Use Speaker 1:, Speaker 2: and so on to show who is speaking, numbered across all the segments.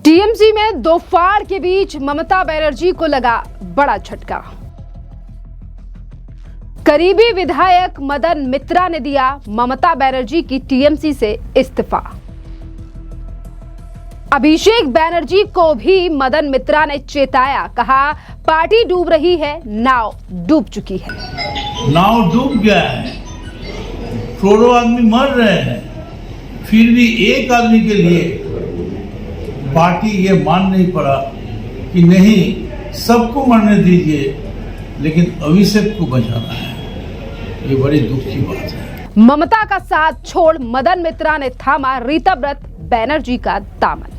Speaker 1: TMC में दो फाड़ के बीच ममता बनर्जी को लगा बड़ा झटका। करीबी विधायक मदन मित्रा ने दिया ममता बनर्जी की टीएमसी से इस्तीफा। अभिषेक बनर्जी को भी मदन मित्रा ने चेताया, कहा पार्टी डूब रही है, नाव डूब चुकी है।
Speaker 2: नाव डूब गया है, करोड़ों आदमी मर रहे हैं, फिर भी एक आदमी के लिए पार्टी ये मान नहीं पड़ा कि नहीं सबको मरने दीजिए, लेकिन अभिषेक को बचाना है। ये बड़ी दुख की बात है।
Speaker 1: ममता का साथ छोड़ मदन मित्रा ने थामा रीताव्रत बनर्जी का दामन।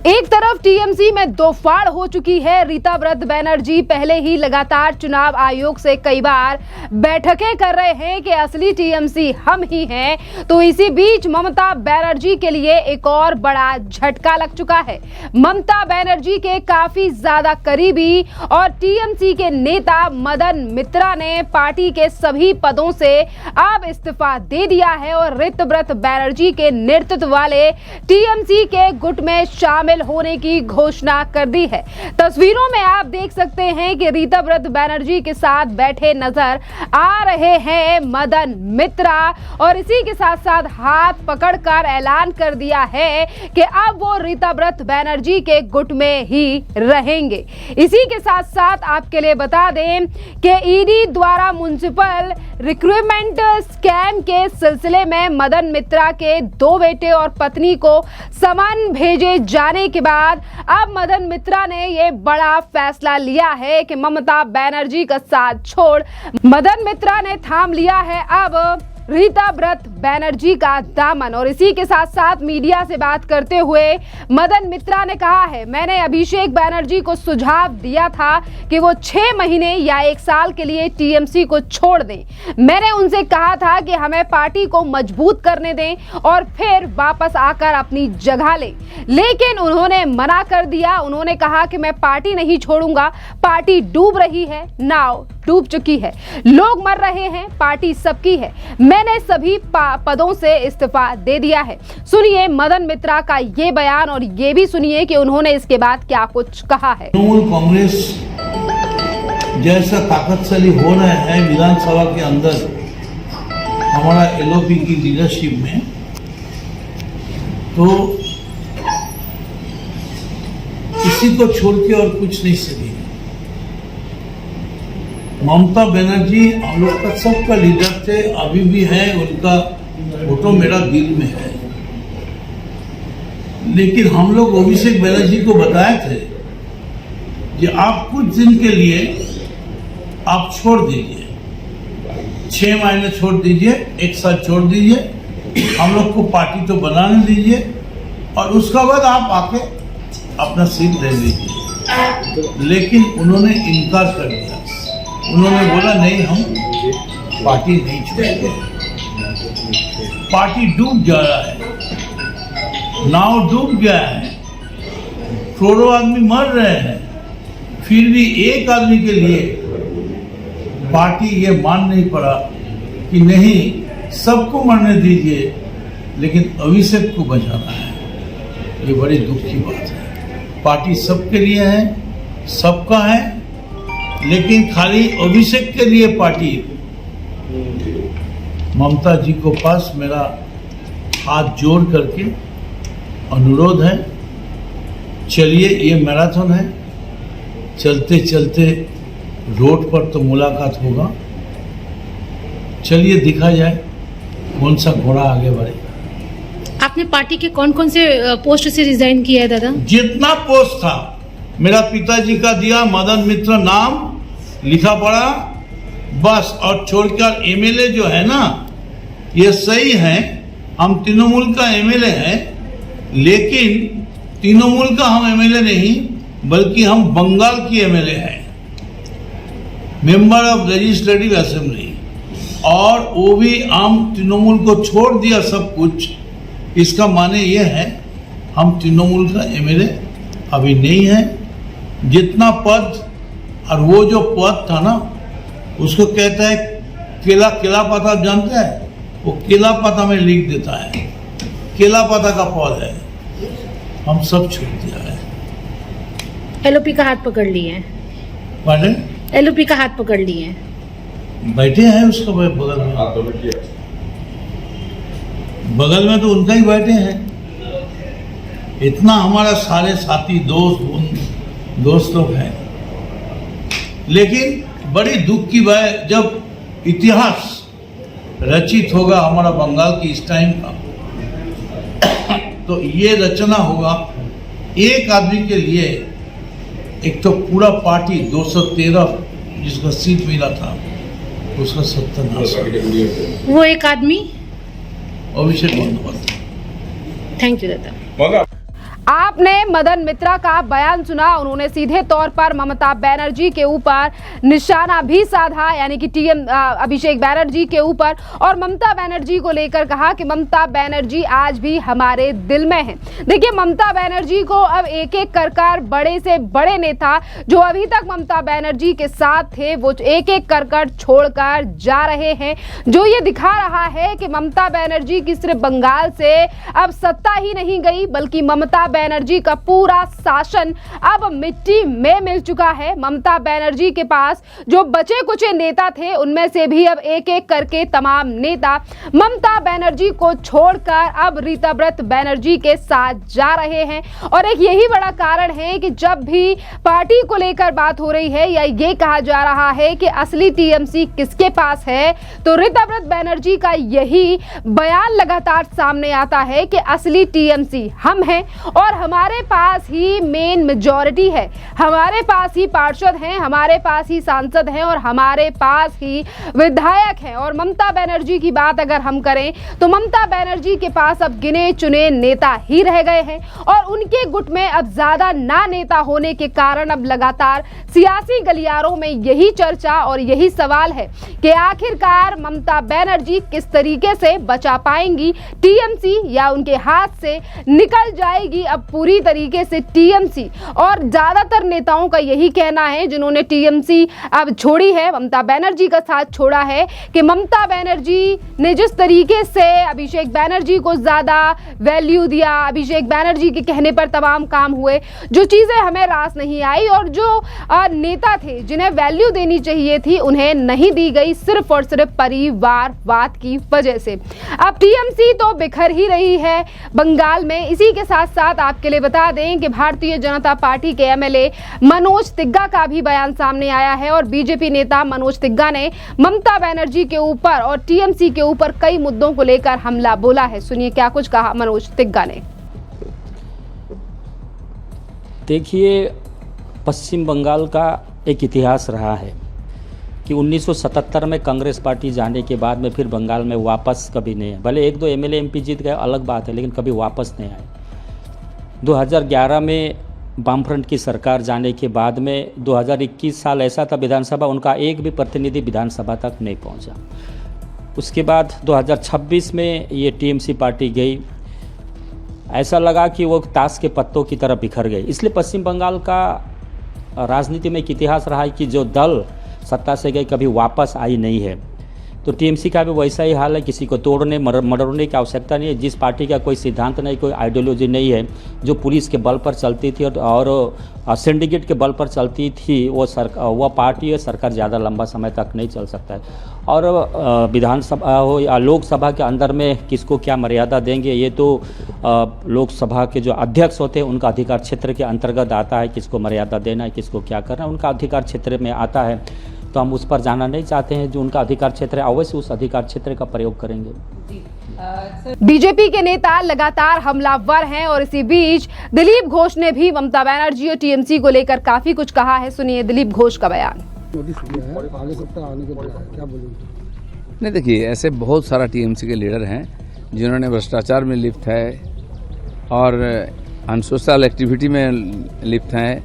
Speaker 1: एक तरफ टीएमसी में दो फाड़ हो चुकी है। रीताव्रत बनर्जी पहले ही लगातार चुनाव आयोग से कई बार बैठकें कर रहे हैं कि असली टीएमसी हम ही हैं, तो इसी बीच ममता बनर्जी के लिए एक और बड़ा झटका लग चुका है। ममता बनर्जी के काफी ज्यादा करीबी और टीएमसी के नेता मदन मित्रा ने पार्टी के सभी पदों से अब इस्तीफा दे दिया है और रीताव्रत बनर्जी के नेतृत्व वाले टीएमसी के गुट में शामिल होने की घोषणा कर दी है। तस्वीरों में आप देख सकते हैं कि रीताव्रत बनर्जी के साथ बैठे नजर आ रहे हैं मदन मित्रा, और इसी के साथ साथ हाथ पकड़कर ऐलान कर दिया है कि अब वो रीताव्रत बनर्जी के गुट में ही रहेंगे। इसी के साथ साथ आपके लिए बता दें कि ईडी द्वारा म्युनिसिपल रिक्रूटमेंट स्कैम के सिलसिले में मदन मित्रा के दो बेटे और पत्नी को समन भेजे जाने के बाद अब मदन मित्रा ने ये बड़ा फैसला लिया है कि ममता बनर्जी का साथ छोड़ मदन मित्रा ने थाम लिया है अब रीताव्रत बनर्जी का दामन। और इसी के साथ साथ मीडिया से बात करते हुए मदन मित्रा ने कहा है, मैंने अभिषेक बनर्जी को सुझाव दिया था कि वो 6 महीने या 1 साल के लिए टीएमसी को छोड़ दें। मैंने उनसे कहा था कि हमें पार्टी को मजबूत करने दें और फिर वापस आकर अपनी जगह लें, लेकिन उन्होंने मना कर दिया। उन्होंने कहा कि मैं पार्टी नहीं छोड़ूंगा, पार्टी डूब रही है, नाव डूब चुकी है, लोग मर रहे हैं, पार्टी सबकी है, मैंने सभी पदों से इस्तीफा दे दिया है। सुनिए मदन मित्रा का ये बयान और ये भी सुनिए कि उन्होंने इसके बाद क्या कुछ कहा है।
Speaker 2: तृणमूल कांग्रेस जैसा ताकतशाली हो रहा है विधानसभा के अंदर हमारा एलओपी की लीडरशिप में, तो किसी को छोड़ के और कुछ नहीं सकेगा। ममता बनर्जी हम लोग का सबका लीडर थे, अभी भी है, उनका फोटो मेरा दिल में है। लेकिन हम लोग अभिषेक बनर्जी को बताए थे कि आप कुछ दिन के लिए आप छोड़ दीजिए, 6 महीने छोड़ दीजिए, 1 साल छोड़ दीजिए, हम लोग को पार्टी तो बनाने दीजिए और उसका बाद आप आके अपना सीट ले लीजिए। लेकिन उन्होंने इनकार कर दिया। उन्होंने बोला नहीं, हम पार्टी नहीं छोड़ेंगे, पार्टी डूब जा रहा है, नाव डूब गया है, करोड़ों आदमी मर रहे हैं, फिर भी एक आदमी के लिए पार्टी ये मान नहीं पड़ा कि नहीं सबको मरने दीजिए, लेकिन अभिषेक को बचाना है। ये बड़ी दुख की बात है। पार्टी सबके लिए है, सबका है, लेकिन खाली अभिषेक के लिए पार्टी। ममता जी को पास मेरा हाथ जोड़ करके अनुरोध है, चलिए ये मैराथन है, चलते चलते रोड पर तो मुलाकात होगा, चलिए दिखा जाए कौन सा घोड़ा आगे बढ़ेगा।
Speaker 3: आपने पार्टी के कौन कौन से पोस्ट से रिजाइन किया है दादा?
Speaker 2: जितना पोस्ट था मेरा पिताजी का दिया, मदन मित्र नाम लिखा पड़ा बस, और छोड़कर एमएलए जो है ना, ये सही है, हम तृणमूल का एमएलए है, लेकिन तृणमूल का हम एमएलए नहीं, बल्कि हम बंगाल की एमएलए हैं, मेंबर ऑफ लेजिस्लेटिव असेंबली, और वो भी हम तृणमूल को छोड़ दिया सब कुछ। इसका माने ये है हम तृणमूल का एमएलए अभी नहीं है। जितना पद, और वो जो पद था ना, उसको कहता है केला, केला पता जानते हैं, वो केला पता में लिख देता है, केला पता का पद है। हम सब छोड़ दिया है।
Speaker 3: एलओपी का हाथ पकड़ लिए हैं।
Speaker 2: पार्डन?
Speaker 3: एलओपी का हाथ पकड़ लिए हैं।
Speaker 2: बैठे हैं उसका बगल में, बगल में तो उनका ही बैठे हैं। इतना हमारा सारे साथी दोस्त लोग हैं, लेकिन बड़ी दुख की बात, जब इतिहास रचित होगा हमारा बंगाल की इस टाइम का, तो ये रचना होगा एक आदमी के लिए। एक तो पूरा पार्टी 213 जिसका सीट मिला था उसका सत्यानाश,
Speaker 3: वो एक आदमी।
Speaker 2: अभिषेक बंदोबस्त।
Speaker 3: थैंक यू दादा।
Speaker 1: आपने मदन मित्रा का बयान सुना। उन्होंने सीधे तौर पर ममता बनर्जी के ऊपर निशाना भी साधा, यानी कि अभिषेक बनर्जी के ऊपर, और ममता बनर्जी को लेकर कहा कि ममता बनर्जी आज भी हमारे दिल में है। देखिए, ममता बनर्जी को अब एक एक कर बड़े से बड़े नेता जो अभी तक ममता बनर्जी के साथ थे वो एक एक कर छोड़कर जा रहे हैं, जो ये दिखा रहा है कि ममता बनर्जी की सिर्फ बंगाल से अब सत्ता ही नहीं गई, बल्कि ममता बनर्जी का पूरा शासन अब मिट्टी में मिल चुका है। ममता बनर्जी के पास जो बचे कुचे नेता थे उनमें से भी अब एक एक करके तमाम नेता ममता बनर्जी को छोड़कर अब रीताव्रत बनर्जी के साथ जा रहे हैं। और एक यही बड़ा कारण है कि जब भी पार्टी को लेकर बात हो रही है या ये कहा जा रहा है कि असली टीएमसी किसके पास है, तो रीताव्रत बनर्जी का यही बयान लगातार सामने आता है कि असली टीएमसी हम हैं और हमारे पास ही मेन मेजॉरिटी है, हमारे पास ही पार्षद हैं, हमारे पास ही सांसद हैं और हमारे पास ही विधायक हैं। और ममता बनर्जी की बात अगर हम करें तो ममता बनर्जी के पास अब गिने चुने नेता ही रह गए हैं और उनके गुट में अब ज्यादा ना नेता होने के कारण अब लगातार सियासी गलियारों में यही चर्चा और यही सवाल है कि आखिरकार ममता बनर्जी किस तरीके से बचा पाएंगी टीएमसी, या उनके हाथ से निकल जाएगी अब पूरी तरीके से टीएमसी। और ज्यादातर नेताओं का यही कहना है जिन्होंने टीएमसी अब छोड़ी है, ममता बनर्जी का साथ छोड़ा है, कि ममता बनर्जी ने जिस तरीके से अभिषेक बनर्जी को ज्यादा वैल्यू दिया, अभिषेक बनर्जी के कहने पर तमाम काम हुए, जो चीजें हमें रास नहीं आई और जो नेता थे जिन्हें वैल्यू देनी चाहिए थी उन्हें नहीं दी गई, सिर्फ और सिर्फ परिवारवाद की वजह से। अब टीएमसी तो बिखर ही रही है बंगाल में। इसी के साथ साथ आपके लिए बता दें कि भारतीय जनता पार्टी के एमएलए मनोज तिग्गा का भी बयान सामने आया है और बीजेपी नेता मनोज तिग्गा ने ममता बनर्जी के ऊपर और टीएमसी के ऊपर कई मुद्दों को लेकर हमला बोला है। सुनिए क्या कुछ कहा मनोज तिग्गा ने।
Speaker 4: देखिए, पश्चिम बंगाल का एक इतिहास रहा है कि 1977 में कांग्रेस पार्टी जाने के बाद में फिर बंगाल में वापस कभी नहीं आए। भले एक दो एमएलए एमपी जीत गए, अलग बात है, लेकिन कभी वापस नहीं आए। 2011 में वामफ्रंट की सरकार जाने के बाद में 2021 साल ऐसा था विधानसभा उनका एक भी प्रतिनिधि विधानसभा तक नहीं पहुंचा। उसके बाद 2026 में ये टीएमसी पार्टी गई, ऐसा लगा कि वो ताश के पत्तों की तरह बिखर गई। इसलिए पश्चिम बंगाल का राजनीति में एक इतिहास रहा है कि जो दल सत्ता से गई कभी वापस आई नहीं है। तो टीएमसी का भी वैसा ही हाल है, किसी को तोड़ने मरोड़ने की आवश्यकता नहीं है। जिस पार्टी का कोई सिद्धांत नहीं, कोई आइडियोलॉजी नहीं है, जो पुलिस के बल पर चलती थी और सिंडिकेट के बल पर चलती थी, वो पार्टी है, सरकार ज़्यादा लंबा समय तक नहीं चल सकता है। और विधानसभा हो या लोकसभा के अंदर में किसको क्या मर्यादा देंगे, ये तो लोकसभा के जो अध्यक्ष होते हैं उनका अधिकार क्षेत्र के अंतर्गत आता है, किसको मर्यादा देना है, किसको क्या करना है, उनका अधिकार क्षेत्र में आता है। तो हम उस पर जाना नहीं चाहते हैं। जो उनका अधिकार क्षेत्र है अवश्य उस अधिकार क्षेत्र का प्रयोग करेंगे।
Speaker 1: बीजेपी के नेता लगातार हमलावर हैं और इसी बीच दिलीप घोष ने भी ममता बनर्जी और टीएमसी को लेकर काफी कुछ कहा है। सुनिए दिलीप घोष का बयान।
Speaker 5: नहीं, देखिए, ऐसे बहुत सारा टीएमसी के लीडर हैं जिन्होंने भ्रष्टाचार में लिप्त है और अनसोशल एक्टिविटी में लिप्त हैं।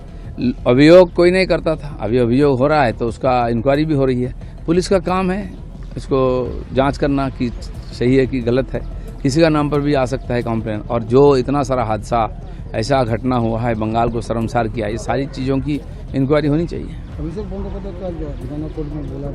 Speaker 5: अभियोग कोई नहीं करता था, अभी अभियोग हो रहा है तो उसका इंक्वायरी भी हो रही है। पुलिस का काम है इसको जांच करना कि सही है कि गलत है। किसी का नाम पर भी आ सकता है कंप्लेन। और जो इतना सारा हादसा ऐसा घटना हुआ है, बंगाल को शर्मसार किया, ये सारी चीज़ों की इंक्वायरी होनी चाहिए।
Speaker 6: अभिषेक बंदोपाध्याय कोर्ट में बोला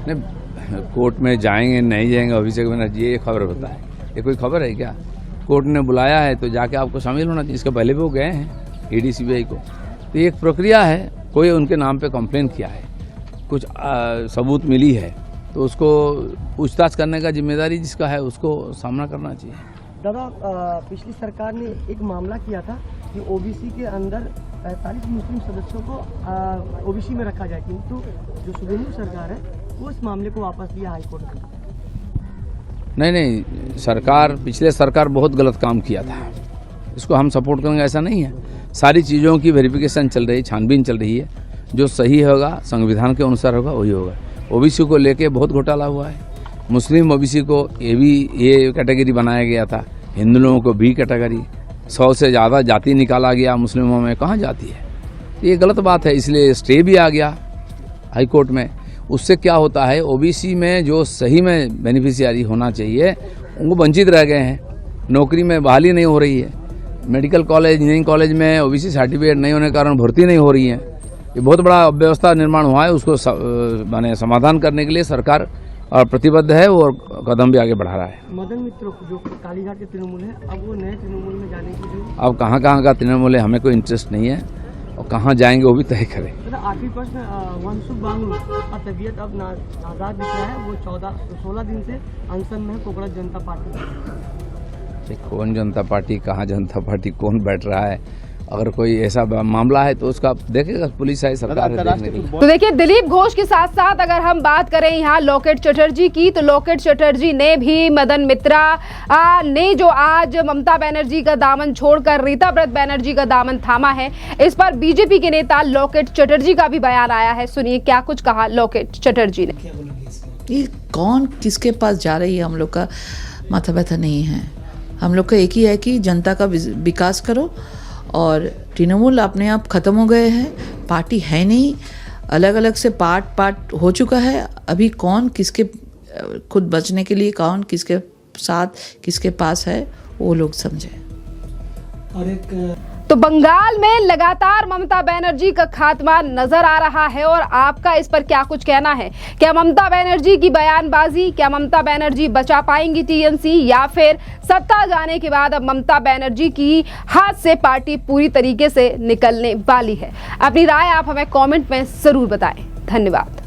Speaker 5: नहीं, कोर्ट में जाएंगे नहीं जाएंगे अभिषेक बनर्जी, ये खबर बताए, ये कोई खबर है क्या? कोर्ट ने बुलाया है तो जाके आपको शामिल होना चाहिए। इसके पहले भी वो गए हैं ईडी सीबीआई को। तो ये एक प्रक्रिया है, कोई उनके नाम पे कंप्लेन किया है, कुछ सबूत मिली है तो उसको पूछताछ करने का जिम्मेदारी जिसका है उसको सामना करना चाहिए।
Speaker 6: दादा, पिछली सरकार ने एक मामला किया था कि ओबीसी के अंदर 45 मुस्लिम सदस्यों को ओबीसी में रखा जाए, किंतु जो सुप्रीम सरकार है वो इस मामले को वापस लिया हाईकोर्ट में।
Speaker 5: नहीं, सरकार, पिछले सरकार बहुत गलत काम किया था, इसको हम सपोर्ट करेंगे ऐसा नहीं है। सारी चीज़ों की वेरिफिकेशन चल रही, छानबीन चल रही है, जो सही होगा संविधान के अनुसार होगा वही होगा। ओबीसी को लेके बहुत घोटाला हुआ है, मुस्लिम ओबीसी को ये कैटेगरी बनाया गया था, हिंदू लोगों को बी कैटेगरी, 100 से ज़्यादा जाति निकाला गया मुस्लिमों में, कहाँ जाती है, ये गलत बात है। इसलिए स्टे भी आ गया हाई कोर्ट में। उससे क्या होता है, ओबीसी में जो सही में बेनिफिशियरी होना चाहिए उनको वंचित रह गए हैं, नौकरी में बहाली नहीं हो रही है, मेडिकल कॉलेज, इंजीनियरिंग कॉलेज में ओबीसी सर्टिफिकेट नहीं होने के कारण भर्ती नहीं हो रही है। ये बहुत बड़ा अव्यवस्था निर्माण हुआ है, उसको माने समाधान करने के लिए सरकार प्रतिबद्ध है और कदम भी आगे बढ़ा रहा है।
Speaker 6: मदन मित्र जो कालीघाट के तृणमूल है, अब वो नए तृणमूल में जाने की जो
Speaker 5: अब कहाँ का तृणमूल है हमें कोई इंटरेस्ट नहीं है, और कहाँ जाएंगे वो भी तय करें।
Speaker 6: आखिरी प्रश्न, वंशुक बांगलू का तबीयत अब आज़ाद दिख रहा है, वो 16 दिन से अनशन में है कोकराझार जनता पार्टी।
Speaker 5: कौन जनता पार्टी, कहाँ जनता पार्टी, कौन बैठ रहा है, अगर कोई ऐसा मामला है तो उसका देखेगा पुलिस है, सरकार है देखने के लिए।
Speaker 1: तो देखिए, दिलीप घोष के साथ साथ अगर हम बात करें यहाँ लॉकेट चटर्जी की, तो लॉकेट चटर्जी ने भी मदन मित्रा ने जो आज ममता बनर्जी का दामन छोड़कर रीता व्रत बनर्जी का दामन थामा है, इस पर बीजेपी के नेता लॉकेट चटर्जी का भी बयान आया है। सुनिए क्या कुछ कहा लॉकेट चटर्जी ने।
Speaker 7: ये कौन किसके पास जा रही है हम लोग का माथा व्यथा नहीं है। हम लोग का एक ही है कि जनता का विकास करो, और तृणमूल अपने आप खत्म हो गए हैं, पार्टी है नहीं, अलग अलग से पार्ट हो चुका है। अभी कौन किसके खुद बचने के लिए कौन किसके साथ किसके पास है वो लोग समझे।
Speaker 6: और एक
Speaker 1: तो बंगाल में लगातार ममता बनर्जी का खात्मा नजर आ रहा है, और आपका इस पर क्या कुछ कहना है? क्या ममता बनर्जी की बयानबाजी, क्या ममता बनर्जी बचा पाएंगी टीएमसी, या फिर सत्ता जाने के बाद अब ममता बनर्जी की हाथ से पार्टी पूरी तरीके से निकलने वाली है? अपनी राय आप हमें कमेंट में जरूर बताएं। धन्यवाद।